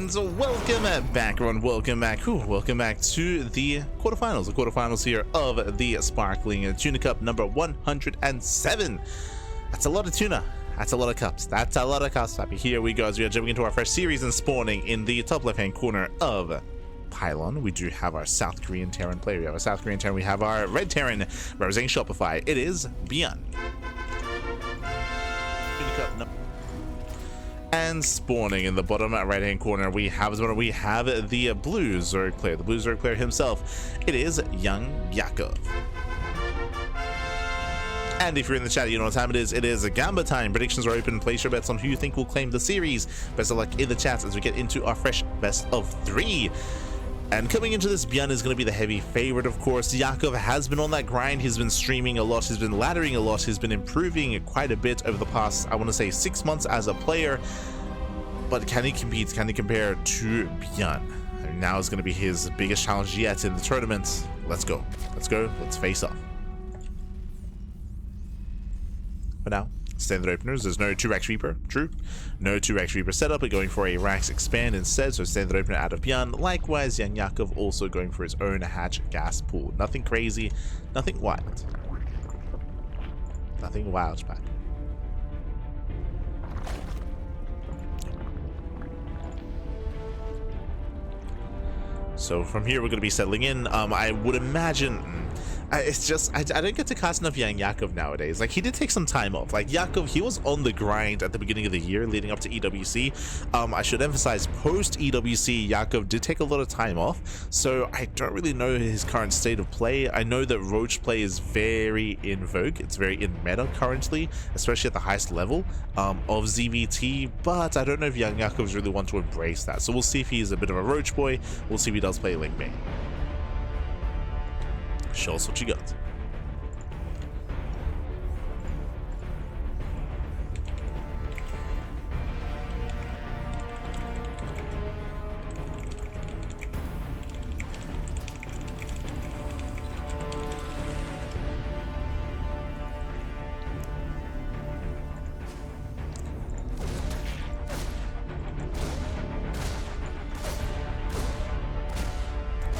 And welcome back, everyone. Welcome back. Welcome back to the quarterfinals. The quarterfinals here of the Sparkling Tuna Cup number 107. That's a lot of tuna. That's a lot of cups. That's a lot of cups. Here we go as we are jumping into our first series and spawning in the top left-hand corner of Pylon. We do have our South Korean Terran player. We have our South Korean Terran. We have our Red Terran representing Shopify. It is ByuN. Tuna Cup number. And spawning in the bottom right-hand corner, we have the blue Zerg player, the blue Zerg player himself. It is YoungYakov. And if you're in the chat, you know what time it is. It is a Gamba time. Predictions are open. Place your bets on who you think will claim the series. Best of luck in the chat as we get into our fresh best of 3. And coming into this, ByuN is going to be the heavy favorite, of course. Yakov has been on that grind. He's been streaming a lot. He's been laddering a lot. He's been improving quite a bit over the past, I want to say, 6 months as a player. But can he compete? Can he compare to ByuN? And now is going to be his biggest challenge yet in the tournament. Let's go. Let's go. Let's face off. For now, standard openers. There's no 2-Rax Reaper. True. No 2-Rax Reaper setup, but going for a Rax expand instead. So standard opener out of ByuN. Likewise, YoungYakov also going for his own hatch gas pool. Nothing crazy. Nothing wild. Nothing wild, man. So from here, we're going to be settling in. I would imagine... It's just, I don't get to cast enough YoungYakov nowadays. Like, he did take some time off. Like, Yakov, he was on the grind at the beginning of the year leading up to EWC. I should emphasize, post-EWC, Yakov did take a lot of time off. So I don't really know his current state of play. I know that roach play is very in vogue. It's very in meta currently, especially at the highest level of ZVT. But I don't know if YoungYakovs really want to embrace that. So we'll see if he's a bit of a roach boy. We'll see if he does play Link main. Show us what you got.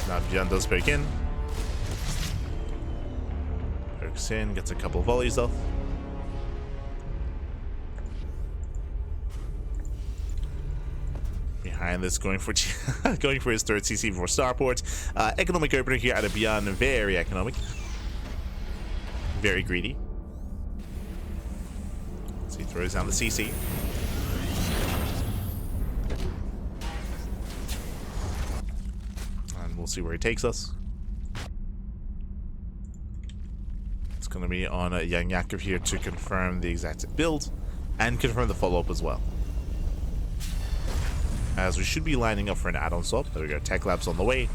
Now ByuN does break in. In, gets a couple of volleys off. Behind this, going for going for his third CC before starport. Economic opener here out of ByuN, very economic, very greedy. So he throws down the CC. And we'll see where he takes us. Going to be on YoungYakov here to confirm the exact build and confirm the follow-up as well, as we should be lining up for an add-on swap. There we go, Tech Labs on the way.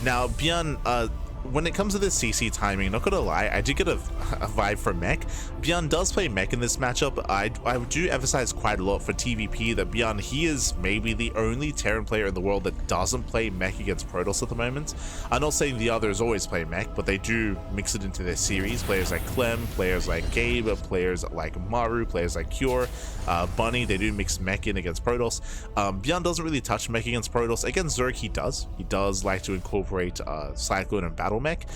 Now ByuN, when it comes to this CC timing, not gonna lie, I did get a vibe for mech. ByuN does play mech in this matchup. I do emphasize quite a lot for TVP that ByuN, he is maybe the only Terran player in the world that doesn't play mech against Protoss at the moment. I'm not saying the others always play mech, but they do mix it into their series. Players like Clem, players like Gabe, players like Maru, players like Cure, Bunny, they do mix mech in against Protoss. ByuN doesn't really touch mech against Protoss. Against Zerg, he does. He does like to incorporate Cyclone and Battle Mech.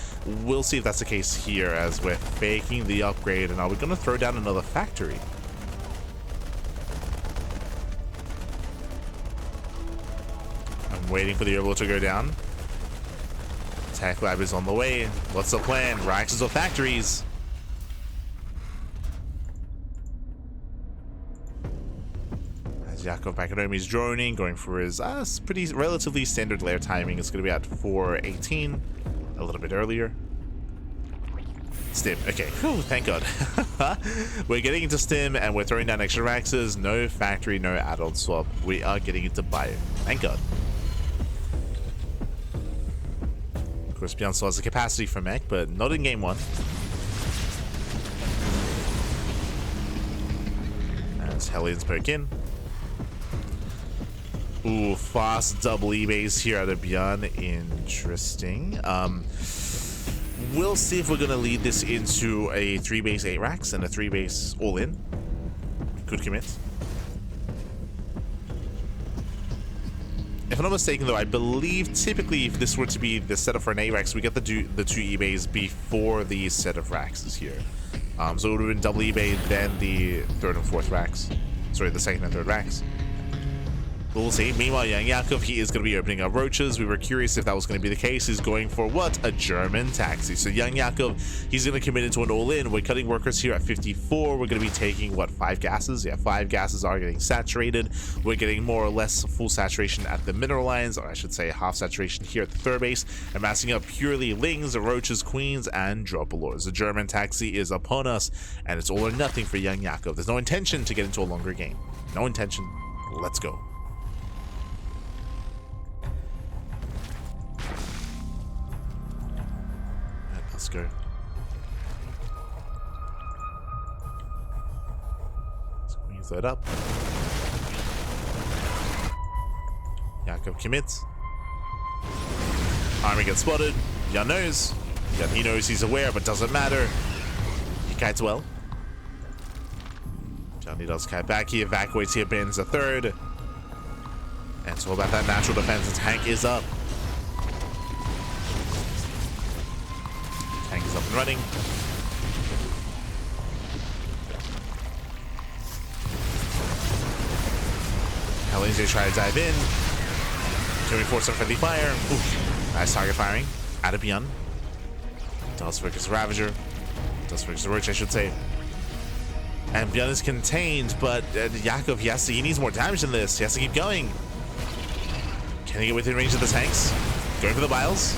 We'll see if that's the case here as we're faking the upgrade, and are we going to throw down another factory? I'm waiting for the overlord to go down. Tech Lab is on the way. What's the plan? Raxes or factories? As Yakov back at home, he's droning, going for his pretty relatively standard lair timing. It's going to be at 4:18. A little bit earlier. Stim. Okay. Whew, thank God. We're getting into Stim and we're throwing down extra Raxes. No factory, no add-on swap. We are getting into ByuN. Thank God. Of course, ByuN still has the capacity for mech, but not in game 1. As Hellions poke in. Ooh, fast double E-base here out of ByuN. Interesting. We'll see if we're going to lead this into a 3-base 8 racks and a 3-base all-in. Could commit. If I'm not mistaken, though, I believe typically if this were to be the setup for an A-Rex, we get the two eBays before the set of racks is here. So it would have been double eBay, then the third and fourth racks. Sorry, the second and third racks. We'll see. Meanwhile, YoungYakov, he is going to be opening up roaches. We were curious if that was going to be the case. He's going for what? A German taxi. So YoungYakov, he's going to commit into an all-in. We're cutting workers here at 54. We're going to be taking, what, 5 gases? Yeah, 5 gases are getting saturated. We're getting more or less full saturation at the mineral lines, or I should say half saturation here at the third base. And massing up purely lings, roaches, queens, and dropalors. The German taxi is upon us, and it's all or nothing for YoungYakov. There's no intention to get into a longer game. No intention. Let's go. Let's go. Squeeze that up. Yakov commits. Army gets spotted. ByuN knows. ByuN, he knows, he's aware, but doesn't matter. He kites well. ByuN, he does kite back. He evacuates here, bends a third. And it's all about that natural defense. The tank is up. Tank is up and running. Helens, they try to dive in. Can we force some friendly fire? Oof. Nice target firing. Out of ByuN. Does focus Ravager. Does focus Roach, I should say. And ByuN is contained, but Yakov, he needs more damage than this. He has to keep going. Can he get within range of the tanks? Going for the biles.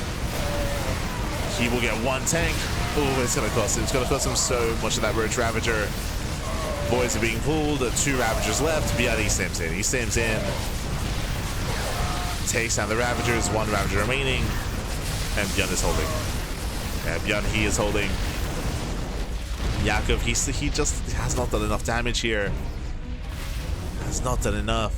He will get one tank. Oh, it's gonna cost him. It's gonna cost him so much of that Roach Ravager. Boys are being pulled. 2 Ravagers left. ByuN, he stims in. He stims in. Takes down the Ravagers. 1 Ravager remaining. And ByuN is holding. Yeah, ByuN, he is holding. Yakov, he just has not done enough damage here. Has not done enough.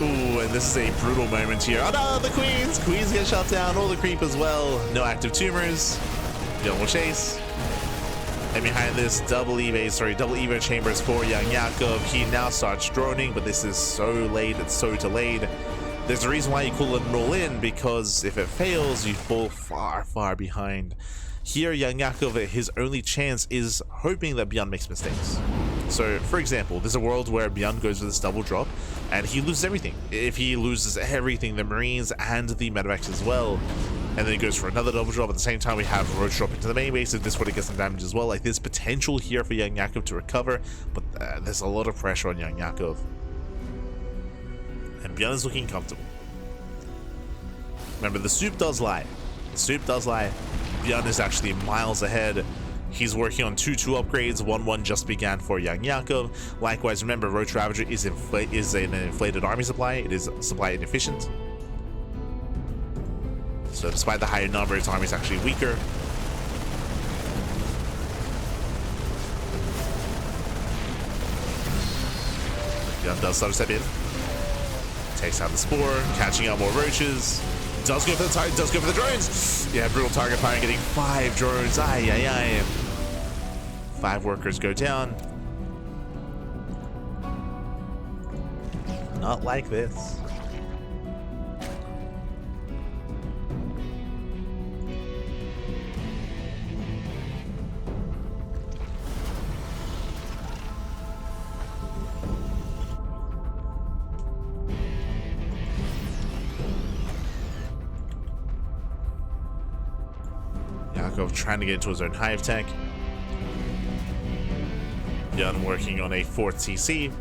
Ooh, and this is a brutal moment here. Oh no, the queens! Queens get shot down, all the creep as well. No active tumors. ByuN will chase. And behind this, double Evo chambers for YoungYakov. He now starts droning, but this is so late, it's so delayed. There's a reason why you call it an all-in, because if it fails, you fall far, far behind. Here, YoungYakov, his only chance is hoping that ByuN makes mistakes. So, for example, there's a world where ByuN goes for this double drop, and he loses everything. If he loses everything, the Marines and the medevacs as well, and then he goes for another double drop. At the same time, we have Roach drop into the main base, and this would get some damage as well. Like, there's potential here for YoungYakov to recover, but there's a lot of pressure on YoungYakov. And ByuN is looking comfortable. Remember, the soup does lie. The soup does lie. ByuN is actually miles ahead. He's working on 2-2 upgrades. 1-1 just began for YoungYakov. Likewise, remember, Roach Ravager is an inflated army supply. It is supply inefficient. So despite the higher number, his army is actually weaker. ByuN does start to step in. Takes out the spore, catching out more roaches. Does go for the target, does go for the drones. Yeah, brutal target firing, getting 5 drones. Aye, aye, aye. 5 workers go down. Not like this. Yakov trying to get into his own hive tech. ByuN working on a 4th TC.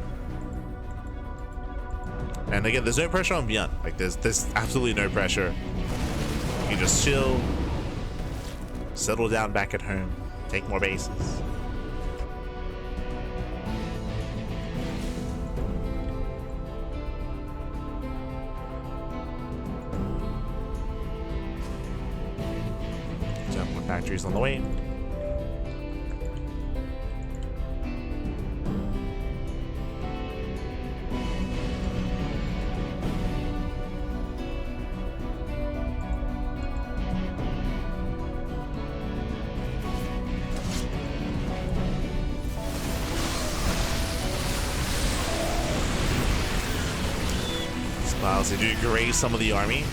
And again, there's no pressure on ByuN. Like, there's absolutely no pressure. You can just chill, settle down back at home, take more bases. More factories on the way. Whilst they do graze some of the army.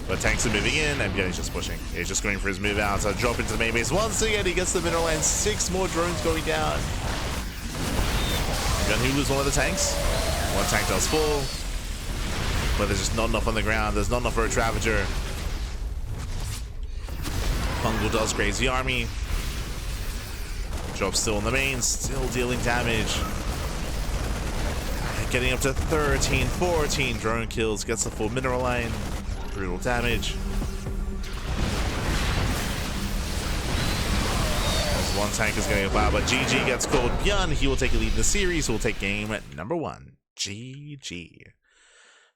But tanks are moving in, and ByuN is just pushing. He's just going for his move out, so drop into the main base. Once again, he gets the mineral line. 6 more drones going down. ByuN, he lose one of the tanks. One tank does fall. But there's just not enough on the ground. There's not enough for a Travager. Fungal does graze the army. Drops still on the main, still dealing damage. Getting up to 13, 14 drone kills, gets the full mineral line. Brutal damage. As one tank is going to fire, but GG gets called. ByuN, he will take a lead in the series. Will take game number 1. GG.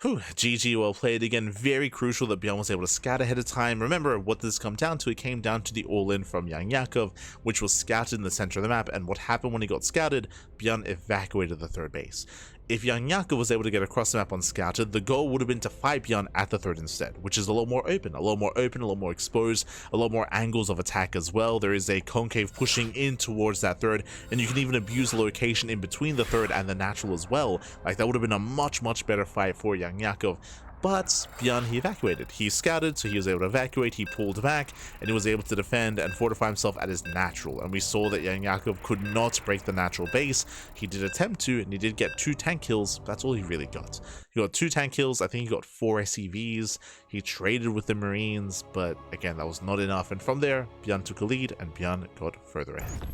Whew, GG, well played again. Very crucial that ByuN was able to scout ahead of time. Remember, what this come down to? It came down to the all-in from YoungYakov, which was scouted in the center of the map. And what happened when he got scouted? ByuN evacuated the third base. If YoungYakov was able to get across the map unscouted, the goal would have been to fight ByuN at the third instead, which is a lot more open, a lot more exposed, a lot more angles of attack as well. There is a concave pushing in towards that third, and you can even abuse the location in between the third and the natural as well. Like, that would have been a much better fight for YoungYakov. But ByuN, he evacuated. He scouted, so he was able to evacuate, he pulled back, and he was able to defend and fortify himself at his natural. And we saw that YoungYakov could not break the natural base. He did attempt to, and he did get 2 tank kills. That's all he really got. He got 2 tank kills, I think he got 4 SCVs. He traded with the Marines, but again, that was not enough. And from there, ByuN took a lead, and ByuN got further ahead.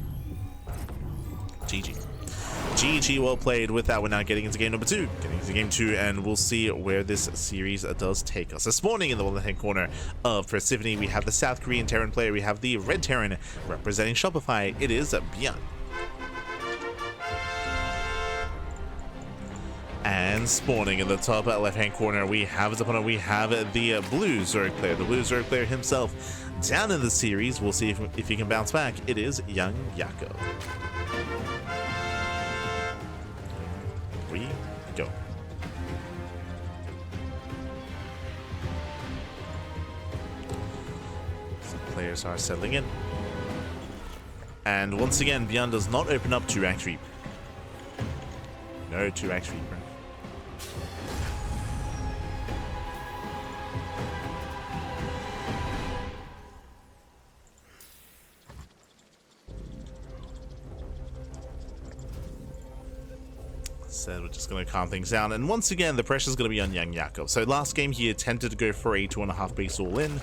GG. GG, well played. With that, we're now getting into game number 2. Getting into game 2, and we'll see where this series does take us. This morning, in the left-hand corner of Persephone, we have the South Korean Terran player. We have the Red Terran representing Shopify. It is ByuN. And spawning in the top left-hand corner, we have his opponent. We have the Blue Zerg player. The Blue Zerg player himself. Down in the series, we'll see if he can bounce back. It is YoungYakov. We go. Some players are settling in. And once again, ByuN does not open up 2-rank Reaper. No 2-rank Reaper. Said we're just going to calm things down, and once again the pressure is going to be on YoungYakov. So last game he attempted to go for a 2.5 base all in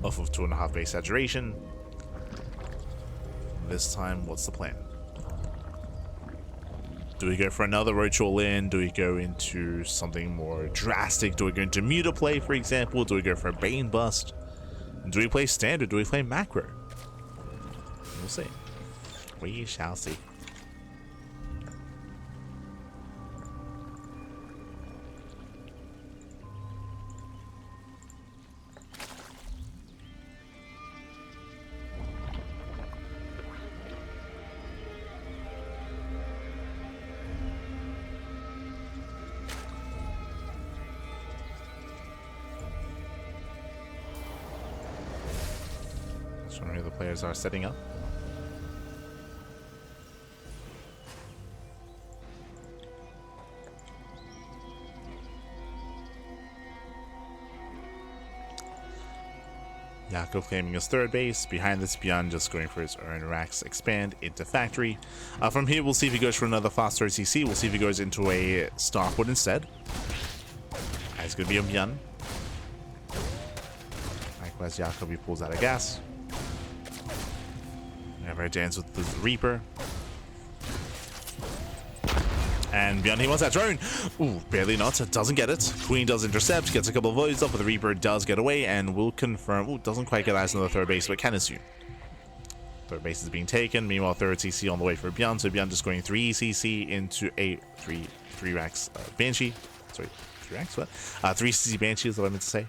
off of 2.5 base saturation. This time, what's the plan? Do we go for another roach all in? Do we go into something more drastic? Do we go into muta play, for example? Do we go for a Bane bust? Do we play standard? Do we play macro? We'll see. We shall see. Showing who the players are setting up. Yakov claiming his third base. Behind this, ByuN just going for his own racks, expand into factory. From here, we'll see if he goes for another faster OCC. We'll see if he goes into a Starport instead. It's going to be on ByuN. Likewise, Yakov, he pulls out of gas. Never dance with the Reaper. And ByuN, he wants that drone. Ooh, barely not. Doesn't get it. Queen does intercept, gets a couple of voids up, but the Reaper does get away and will confirm. Ooh, doesn't quite get eyes on the third base, but can assume. Third base is being taken. Meanwhile, third CC on the way for ByuN. So ByuN just going 3 CC into a 3 racks Banshee. Sorry, 3 racks? What? 3 CC Banshee is what I meant to say.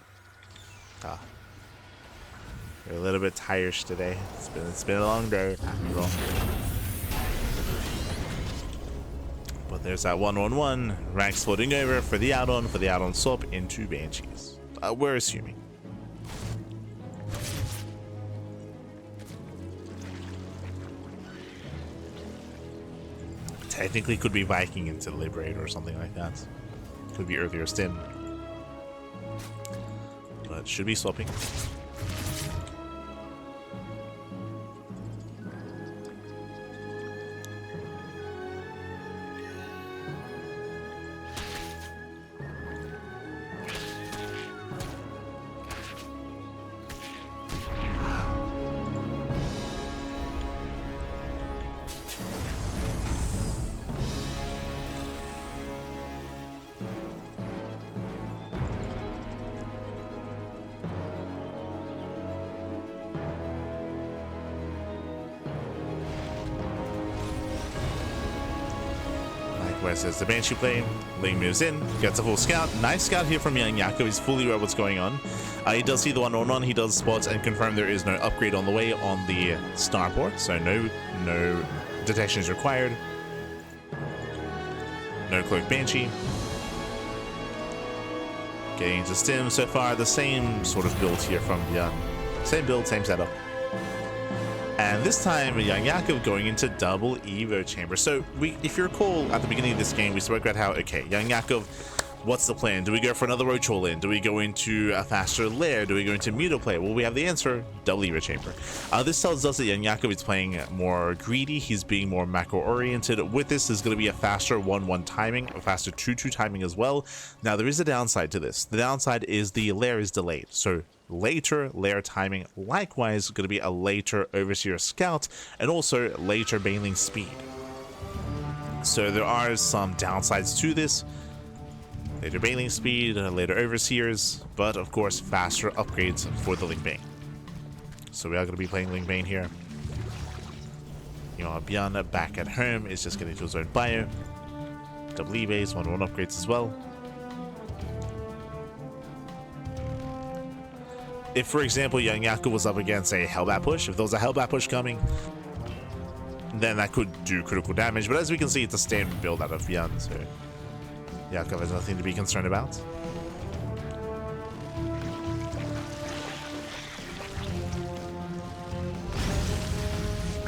We're a little bit tired today. It's been a long day. But there's that 1-1-1. Racks floating over for the add-on swap into Banshees. We're assuming. Technically could be Viking into Liberator or something like that. Could be earlier stim. But should be swapping. Likewise as the Banshee play, Ling moves in, gets a full scout. Nice scout here from YoungYakov. He's fully aware of what's going on. He does see the 1-on-1. He does spot and confirm there is no upgrade on the way on the starport, so no detection is required. No cloak Banshee. Getting into stim so far, the same sort of build here from ByuN. Same build, same setup. And this time, YoungYakov going into double Evo chamber. So, if you recall, at the beginning of this game, we spoke about how, okay, YoungYakov, what's the plan? Do we go for another Roach Hole in? Do we go into a faster lair? Do we go into Muto play? Well, we have the answer, double Evo chamber. This tells us that YoungYakov is playing more greedy. He's being more macro-oriented. With this, there's going to be a faster 1-1 timing, a faster 2-2 timing as well. Now, there is a downside to this. The downside is the lair is delayed. So, later lair timing, likewise going to be a later Overseer Scout and also later Baneling speed. So there are some downsides to this. Later Baneling speed, later Overseers, but of course faster upgrades for the Ling Bane. So we are going to be playing Ling Bane here. You know, ByuN back at home is just getting to his own bio. Double E-base, 1-1 upgrades as well. If, for example, YoungYakov was up against a Hellbat push, if there was a Hellbat push coming, then that could do critical damage. But as we can see, it's a standard build out of ByuN, so Yakov has nothing to be concerned about.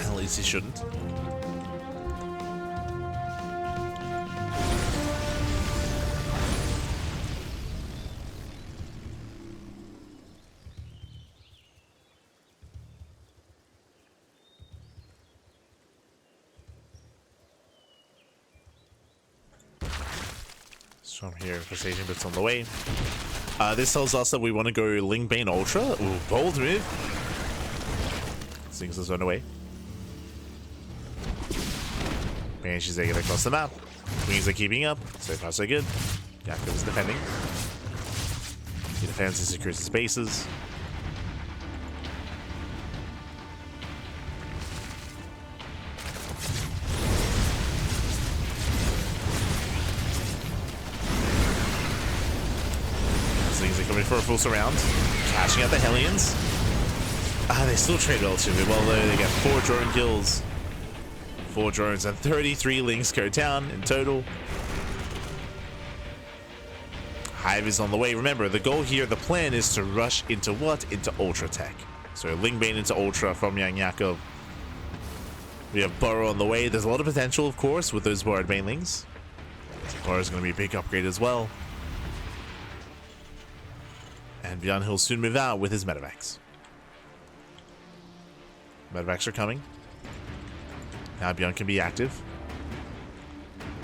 At least he shouldn't. From here, Precision Bits on the way. This tells us that we want to go Ling Bane Ultra. Ooh, bold move. Sings us on the way. Banshees are getting across the map. Queens are keeping up. So far, so good. Yakov is defending. He defends and secures his bases. Coming for a full surround, catching out the Hellions. They still trade relatively well though. They get 4 drone kills, 4 drones, and 33 Lings go down in total. Hive is on the way. Remember, the goal here, the plan is to rush into what? Into Ultra Tech. So Ling Bane into Ultra from YoungYakov. We have Burrow on the way. There's a lot of potential, of course, with those Borrowed Banelings. Burrow is going to be a big upgrade as well. And ByuN will soon move out with his medevacs. Medevacs are coming. Now ByuN can be active.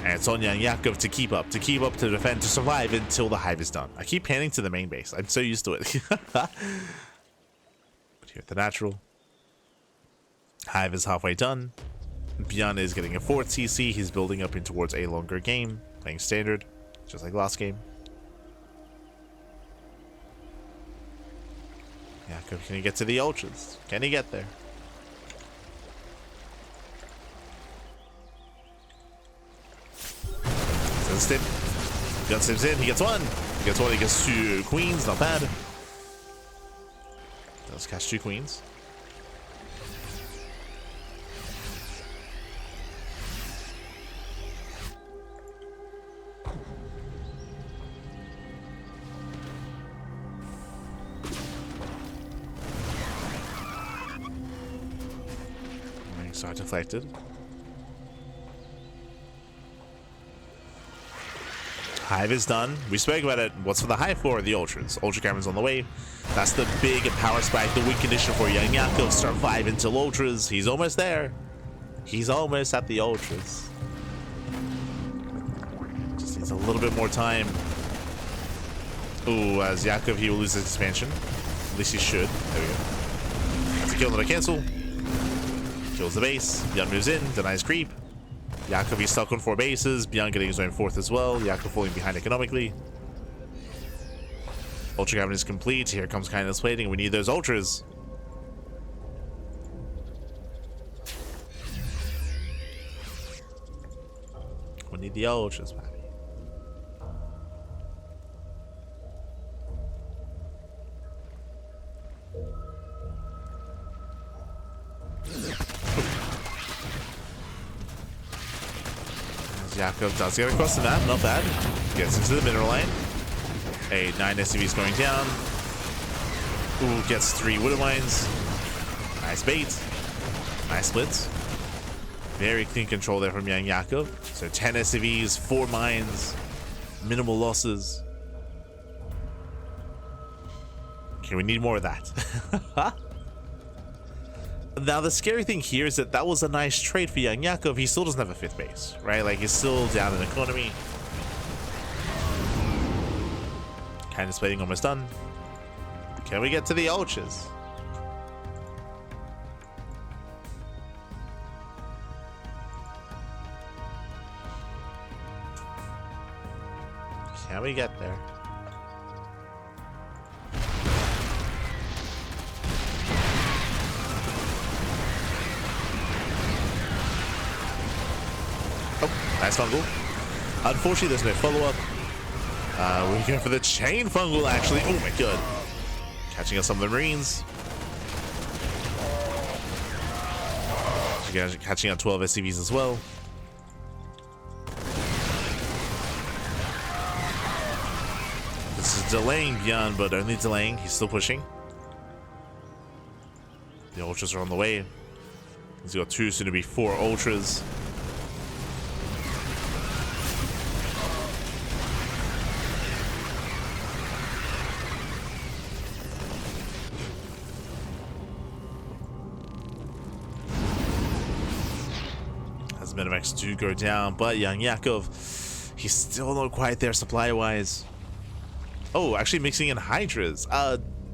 And it's on YoungYakov to keep up, to defend, to survive until the Hive is done. I keep panning to the main base. I'm so used to it. But here at the natural. Hive is halfway done. ByuN is getting a 4th CC. He's building up in towards a longer game. Playing standard, just like last game. Yakov, can he get to the ultras? Can he get there? So the stim. ByuN stims in. He gets 1. He gets 1. He gets 2 queens. Not bad. Does catch 2 queens. Start deflected. Hive is done. We spoke about it. What's for the Hive floor? The Ultras. Ultra Cavern's on the way. That's the big power spike, the win condition for YoungYakov. Survive until Ultras. He's almost there. He's almost at the Ultras. Just needs a little bit more time. Ooh, as Yakov, he will lose his expansion. At least he should. There we go. That's a kill, not a cancel. Kills the base. ByuN moves in, denies creep. Yakov, he's stuck on 4 bases. ByuN getting his own 4th as well. Yakov falling behind economically. Ultra Cavern is complete. Here comes Kindness Plating. We need those Ultras. We need the Ultras, man. Yakov does get across the map, not bad. Gets into the mineral lane. 9 SCVs going down. Ooh, gets 3 Widow Mines. Nice bait. Nice splits. Very clean control there from YoungYakov. So 10 SCVs, 4 mines, minimal losses. Okay, we need more of that. Now, the scary thing here is that was a nice trade for YoungYakov. He still doesn't have a 5th base, right? Like, he's still down in economy. Kindness Plating almost done. Can we get to the Ultras? Can we get there? Nice fungal. Unfortunately, there's no follow-up. We're going for the chain fungal, actually. Oh my god. Catching up some of the Marines. Catching up 12 SCVs as well. This is delaying ByuN, but only delaying. He's still pushing. The Ultras are on the way. He's got 2, soon to be 4 Ultras. Medivacs do go down, but YoungYakov, he's still not quite there supply-wise. Oh, actually mixing in Hydras.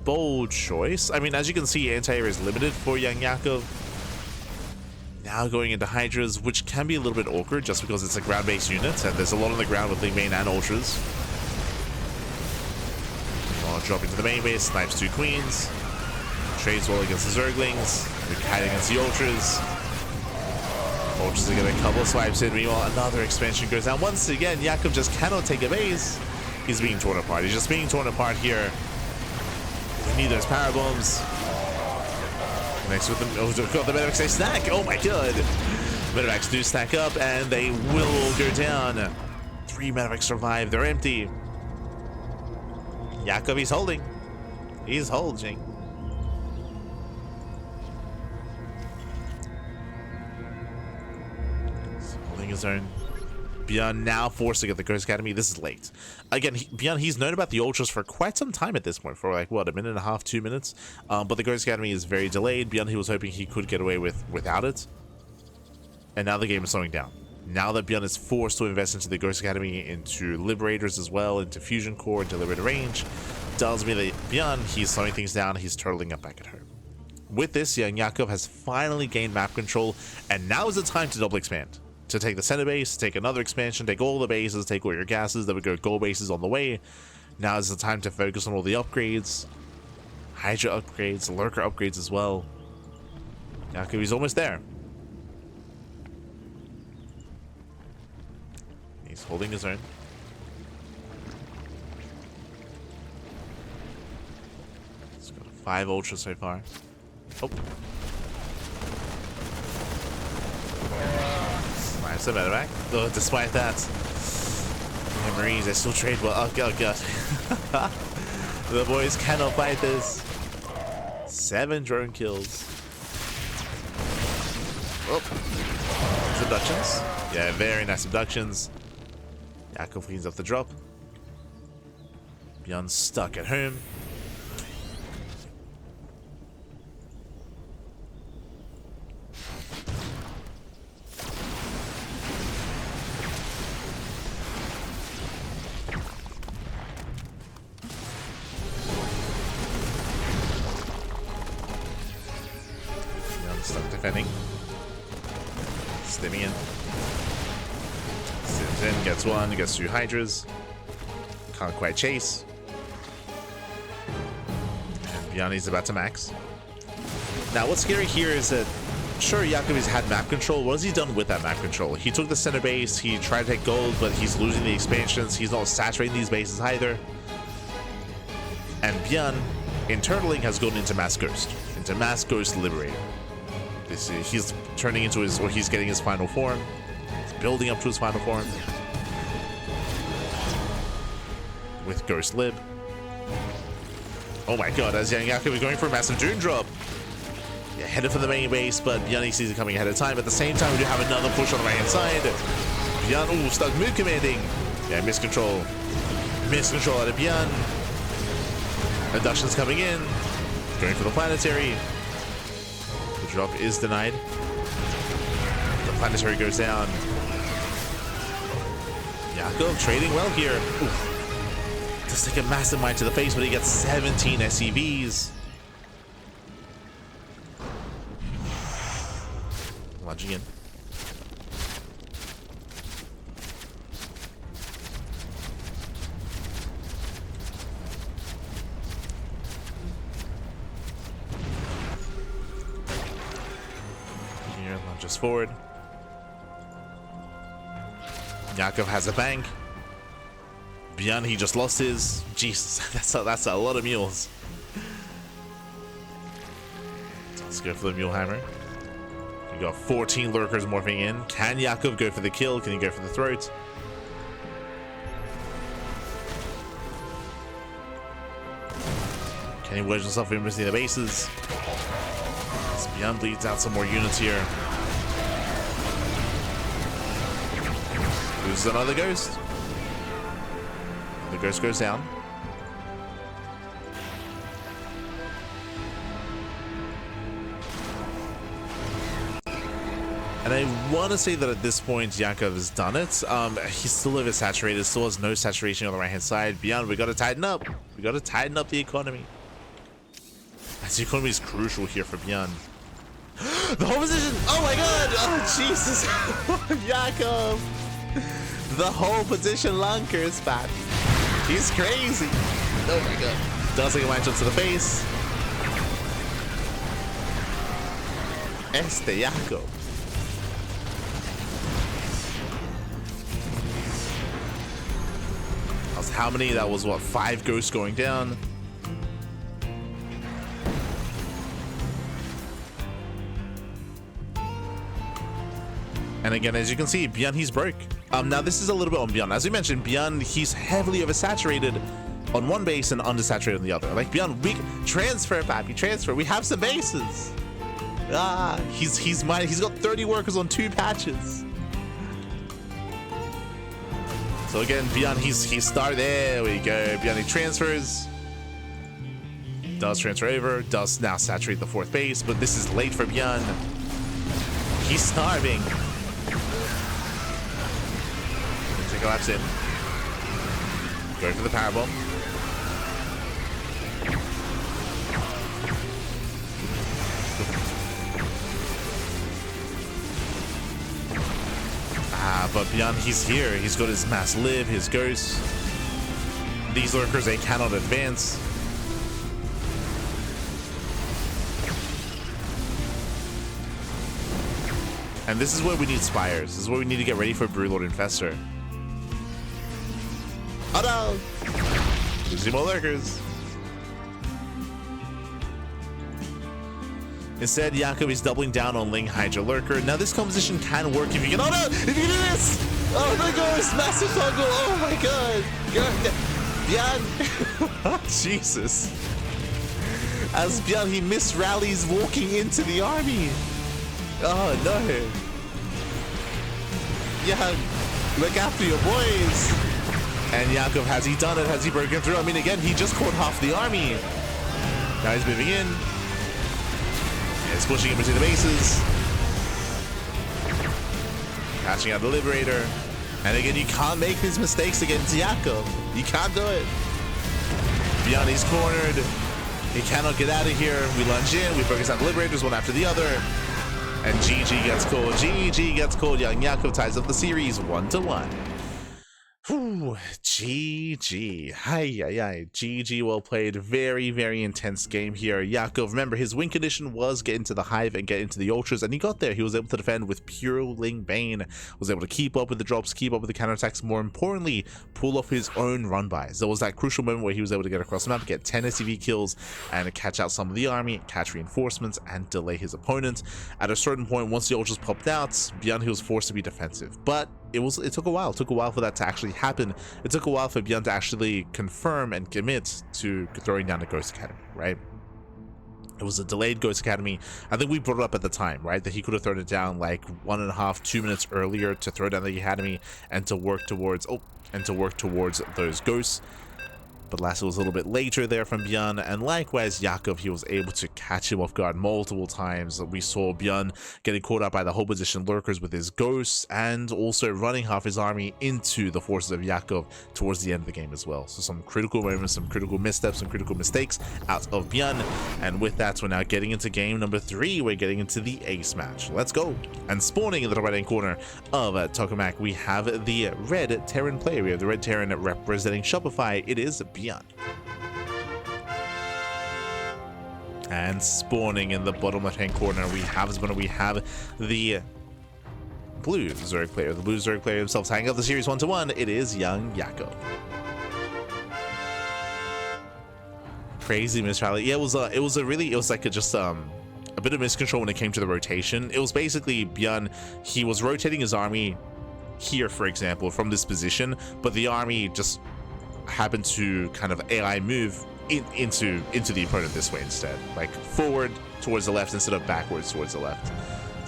Bold choice. I mean, as you can see, anti-air is limited for YoungYakov. Now going into Hydras, which can be a little bit awkward just because it's a ground-based unit, and there's a lot on the ground with the main and Ultras. Dropping to the main base, snipes 2 Queens. Trades well against the Zerglings. We're kiting against the Ultras. Ultras are getting a couple of swipes in. Meanwhile, another expansion goes down. Once again, Yakov just cannot take a base. He's being torn apart. He's just being torn apart here. We need those power bombs. Next with them. Oh, got the Medivacs, they stack. Oh my god. Medivacs do stack up, and they will go down. 3 Medivacs survive. They're empty. Yakov, he's holding. He's holding. His own. ByuN now forced to get the Ghost Academy. This is late. Again, ByuN, he's known about the Ultras for quite some time at this point, for like, what, a minute and a half, 2 minutes? But the Ghost Academy is very delayed. ByuN, he was hoping he could get away without it. And now the game is slowing down. Now that ByuN is forced to invest into the Ghost Academy, into Liberators as well, into Fusion Core, into Liberator Range, tells me that ByuN, he's slowing things down, he's turtling up back at home. With this, YoungYakov has finally gained map control, and now is the time to double expand. To take the center base, take another expansion, take all the bases, take all your gases. There we go, gold bases on the way. Now is the time to focus on all the upgrades. Hydra upgrades, Lurker upgrades as well. Yakov, he's almost there. He's holding his own. He's got 5 Ultras so far. Oh. Nice, a Medivac. Oh, despite that, the Marines, they still trade well. Oh god, god. The boys cannot fight this. 7 drone kills. Oh, abductions. Yeah, very nice abductions. Yakov cleans up the drop. ByuN stuck at home. Stuck defending. Stimming in. Stimms in, gets one, gets two Hydras. Can't quite chase. And ByuN is about to max. Now what's scary here is that, sure, Yakov has had map control. What has he done with that map control? He took the center base, he tried to take gold, but he's losing the expansions. He's not saturating these bases either. And ByuN, in turtling, has gone into Mass Ghost. Into Mass Ghost Liberator. He's turning into his, or he's getting his final form. He's building up to his final form. With Ghost Lib. Oh my god, as YoungYakov is going for a massive Dune drop. Yeah, headed for the main base, but ByuN sees it coming ahead of time. At the same time, we do have another push on the right hand side. ByuN, ooh, stuck mid commanding. Yeah, miscontrol. Miscontrol out of ByuN. Abduction's coming in. Going for the planetary. The drop is denied. The planetary goes down. Yakov trading well here. Ooh. Just take a massive mine to the face, but he gets 17 SCVs. Lunging in. Here, lunges forward. Yakov has a bank. ByuN, he just lost his. Jesus, that's a lot of mules. Let's go for the mule hammer. We got 14 lurkers morphing in. Can Yakov go for the kill? Can he go for the throat? Can he wedge himself in between the bases? As ByuN bleeds out some more units here. Loses another ghost. The ghost goes down. And I want to say that at this point, Yakov has done it. He's still oversaturated, still has no saturation on the right-hand side. ByuN, we got to tighten up. We got to tighten up the economy. As the economy is crucial here for ByuN. The whole position! Oh my god! Oh, Jesus! Yakov! The whole position lunker is bad. He's crazy. Oh my god. Does take a match up to the face. Yakov. That was how many? That was what? 5 ghosts going down. And again, as you can see, ByuN, he's broke. Now this is a little bit on ByuN. As we mentioned, ByuN, he's heavily oversaturated on one base and undersaturated on the other. Like ByuN, we transfer, papi, transfer. We have some bases. He's got 30 workers on 2 patches. So again, ByuN, he started. There we go. ByuN, he transfers. Does transfer over. Does now saturate the 4th base, but this is late for ByuN. He's starving. Collapse in. Going for the powerbomb. But ByuN, he's here. He's got his mass live, his ghost. These lurkers, they cannot advance. And this is where we need spires. This is where we need to get ready for Brewlord Infestor. Oh no! Losing more lurkers. Instead, Yakov is doubling down on Ling Hydra Lurker. Now this composition can work if you can. Oh no! If you can do this! Oh my gosh! Massive toggle! Oh my god! ByuN! Jesus! As ByuN, he misrallies walking into the army. Oh no! Yeah, look after your boys. And Yakov, has he done it? Has he broken through? I mean, again, he just caught half the army. Now he's moving in. He's pushing him between the bases. Catching out the Liberator. And again, you can't make these mistakes against Yakov. You can't do it. ByuN, he's cornered. He cannot get out of here. We lunge in. We focus on the Liberators one after the other. And GG gets called. GG gets called. YoungYakov ties up the series 1-1. Whew, GG. Hi. GG, well played. Very, very intense game here. Yakov, remember, his win condition was get into the Hive and get into the Ultras, and he got there. He was able to defend with pure Ling Bane, was able to keep up with the drops, keep up with the counterattacks, more importantly, pull off his own run-bys. There was that crucial moment where he was able to get across the map, get 10 SCV kills, and catch out some of the army, catch reinforcements, and delay his opponent. At a certain point, once the Ultras popped out, ByuN, he was forced to be defensive. But it took a while. It took a while for that to actually happen. It took a while for ByuN to actually confirm and commit to throwing down the Ghost Academy, right? It was a delayed Ghost Academy. I think we brought it up at the time, right? That he could have thrown it down like 1.5, 2 minutes earlier to throw down the Academy and to work towards those ghosts. But last, it was a little bit later there from ByuN, and likewise Yakov, he was able to catch him off guard multiple times. We saw ByuN getting caught up by the whole position lurkers with his ghosts, and also running half his army into the forces of Yakov towards the end of the game as well. So some critical moments, some critical missteps, some critical mistakes out of ByuN. And with that, we're now getting into game number 3. We're getting into the ace match. Let's go. And spawning in the top right hand corner of Tokamak, we have the red Terran player. We have the red Terran representing Shopify. It is ByuN. And spawning in the bottom left hand corner, we have the blue Zerg player. The blue Zerg player himself tying up the series 1-1. It is YoungYakov. Crazy misrally. Yeah, it was like a bit of miscontrol when it came to the rotation. It was basically ByuN, he was rotating his army here, for example, from this position, but the army just happened to kind of AI move into the opponent this way instead, like forward towards the left instead of backwards towards the left.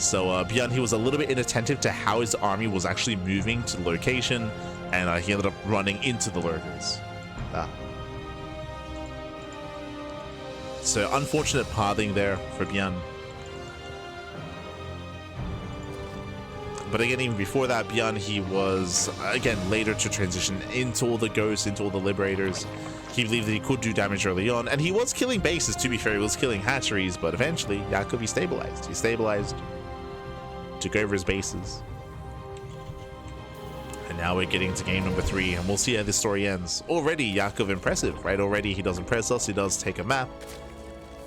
So ByuN, he was a little bit inattentive to how his army was actually moving to the location, and he ended up running into the lurkers. So unfortunate pathing there for ByuN. But again, even before that, ByuN, he was, again, later to transition into all the ghosts, into all the liberators. He believed that he could do damage early on, and he was killing bases, to be fair. He was killing hatcheries, but eventually, Yakov, he stabilized. He stabilized, took over his bases. And now we're getting to game number 3, and we'll see how this story ends. Already, Yakov impressive, right? Already, he does impress us. He does take a map.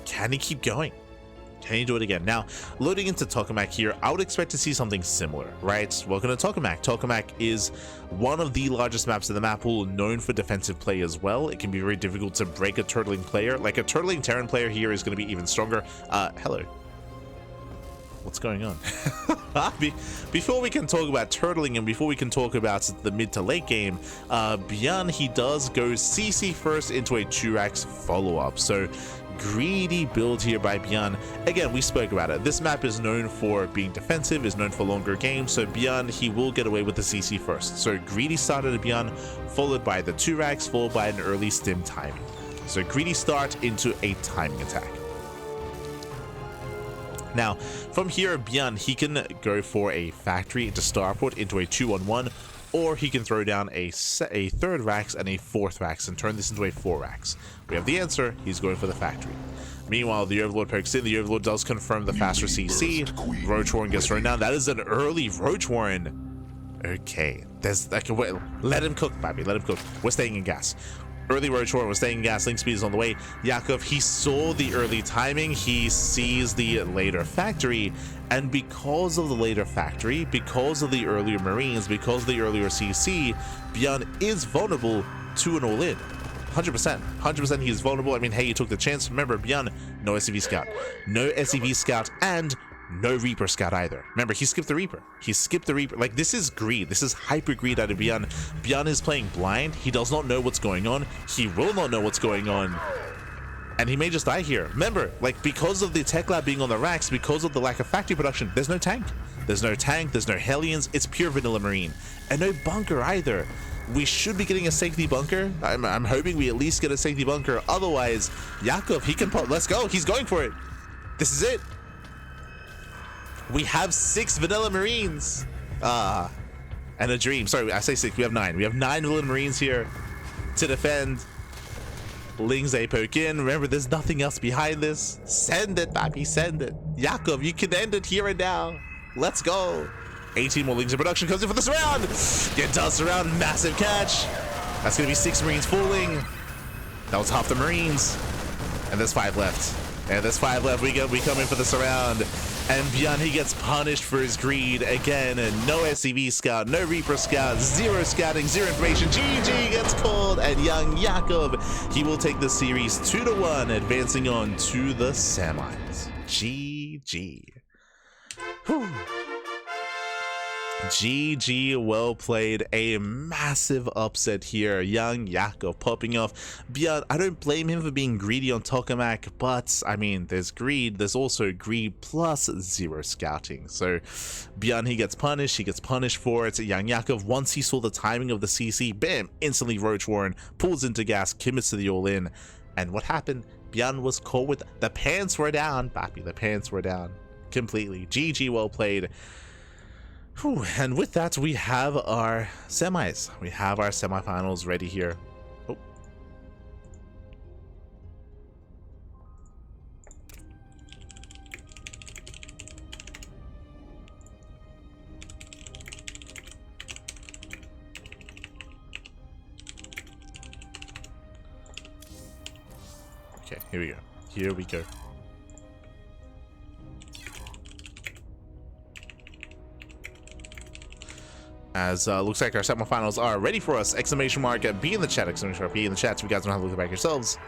Can he keep going? Can you do it again? Now, loading into Tokamak here, I would expect to see something similar, right? Welcome to Tokamak. Tokamak is one of the largest maps in the map pool, known for defensive play as well. It can be very difficult to break a turtling player. Like, a turtling Terran player here is going to be even stronger. Hello. What's going on? Before we can talk about turtling and before we can talk about the mid to late game, ByuN, he does go CC first into a 2-Rax follow-up. So greedy build here by ByuN. Again, we spoke about it. This map is known for being defensive, is known for longer games, so ByuN, he will get away with the CC first. So greedy started at ByuN, followed by the 2-Rax, followed by an early stim timing. So greedy start into a timing attack. Now, from here, ByuN, he can go for a factory into starport into a 2-on-1, or he can throw down a 3rd Rax and a 4th Rax and turn this into a 4-Rax. We have the answer. He's going for the factory. Meanwhile, the Overlord pokes in. The Overlord does confirm the faster CC. Roach Warren gets thrown down. That is an early Roach Warren. Okay, let him cook, baby. Let him cook. We're staying in gas. Early Roach Warren was staying in gas. Link speed is on the way. Yakov, he saw the early timing. He sees the later factory. And because of the later factory, because of the earlier Marines, because of the earlier CC, ByuN is vulnerable to an all-in. 100%. 100% he is vulnerable. I mean, hey, you took the chance. Remember, ByuN, no SCV Scout. No SCV Scout and no Reaper Scout either. Remember, he skipped the Reaper. He skipped the Reaper. Like, this is greed. This is hyper greed out of ByuN. ByuN is playing blind. He does not know what's going on. He will not know what's going on. And he may just die here. Remember, like, because of the tech lab being on the racks, because of the lack of factory production, there's no tank. There's no tank, there's no Hellions. It's pure vanilla Marine. And no bunker either. we should be getting a safety bunker. I'm hoping we at least get a safety bunker. Otherwise, Yakov, he can pop. Let's go. He's going for it. This is it. We have 6 vanilla marines. And a dream. Sorry, I say 6. We have 9. We have 9 vanilla marines here to defend. Lings they poke in. Remember, there's nothing else behind this. Send it, Papi. Send it. Yakov, you can end it here and now. Let's go. 18 more Lings in production comes in for the surround. It does surround. Massive catch. That's going to be 6 marines falling. That was half the marines. And there's 5 left. And there's 5 left. We come in for the surround. And ByuN, he gets punished for his greed again. No SCV scout, no Reaper scout, 0 scouting, 0 information. GG gets called, and YoungYakov, he will take the series 2-1, advancing on to the semis. GG. Whew. GG, well played. A massive upset here. YoungYakov popping off. ByuN, I don't blame him for being greedy on Tokamak, but I mean, there's greed. There's also greed plus 0 scouting. So ByuN, he gets punished. He gets punished for it. YoungYakov, once he saw the timing of the CC, bam, instantly Roach Warren, pulls into gas, commits to the all-in. And what happened? ByuN was caught with the pants were down. Papi, the pants were down completely. GG, well played. Whew, and with that, we have our semis. We have our semifinals ready here. Oh. Okay, here we go. Here we go. As looks like our semifinals are ready for us. Exclamation mark B in the chat. Exclamation mark B in the chat. So you guys don't have to look back yourselves.